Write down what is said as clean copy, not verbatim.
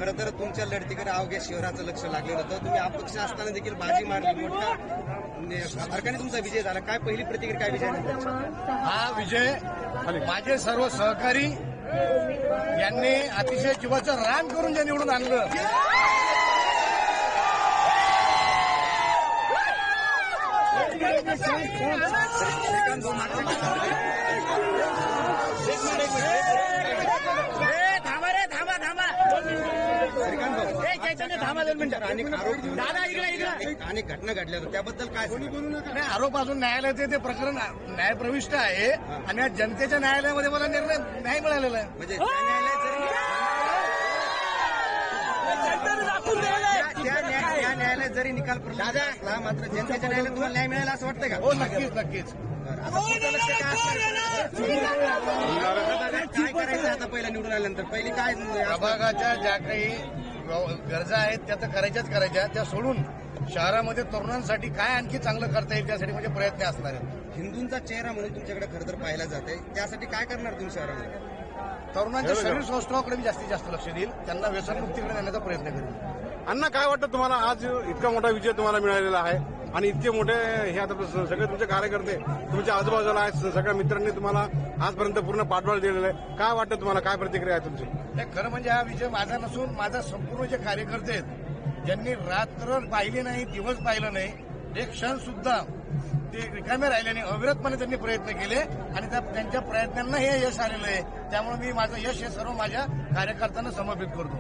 खरं तर तुमच्या लढतीकडे अवघ्या शहराचं लक्ष लागलेलं होतं. तुम्ही अपक्ष असताना देखील बाजी मारली, मोठ्या फरकाने तुमचा विजय झाला. काय पहिली प्रतिक्रिया, काय विजयानंतर? हा विजय माझे सर्व सहकारी यांनी अतिशय जीवाचं रान करून जे निवडून आणलं, अनेक घटना घडल्या होत्या, त्याबद्दल काय नाही, आरोप अजून न्यायालयाचे ते प्रकरण न्यायप्रविष्ट आहे आणि आज जनतेच्या न्यायालयामध्ये मला न्याय मिळालेला आहे. म्हणजे त्या न्यायालयात जरी निकाल असला, मात्र जनतेच्या न्यायालयात तुम्हाला न्याय मिळाला असं वाटतं का? हो, नक्कीच नक्कीच. काय करायचं आता पहिला निवडून आल्यानंतर? पहिली काय प्रभागाच्या ज्या काही गरजा आहेत त्या तर करायच्या, त्या सोडून शहरामध्ये तरुणांसाठी काय आणखी चांगलं करता येईल त्यासाठी म्हणजे प्रयत्न असणार आहेत. हिंदूंचा चेहरा म्हणून तुमच्याकडे खरं तर पाहायला जाते, त्यासाठी काय करणार तुम्ही शहरामध्ये? तरुणांच्या शरीर सौष्ठवाकडे मी जास्तीत जास्त लक्ष देईल, त्यांना व्यसनमुक्तीकडे नेण्याचा प्रयत्न करेल. अण्णा, काय वाटतं तुम्हाला? आज इतका मोठा विजय तुम्हाला मिळालेला आहे आणि इतके मोठे हे आता सगळे तुमचे कार्यकर्ते तुमच्या आजूबाजूला आहेत, सगळ्या मित्रांनी तुम्हाला आजपर्यंत पूर्ण पाठबळ दिलेलं आहे. काय वाटतं तुम्हाला? काय प्रतिक्रिया आहे तुमची? खरं म्हणजे हा विजय माझा नसून माझा संपूर्ण जे कार्यकर्ते आहेत ज्यांनी रात्र पाहिली नाही, दिवस पाहिलं नाही, एक क्षण सुद्धा ते रिकामे राहिले नाही, अविरतपणे त्यांनी प्रयत्न केले आणि त्यांच्या प्रयत्नांना हे यश आलेलं आहे. त्यामुळे मी माझं यश हे सर्व माझ्या कार्यकर्त्यांना समर्पित करतो.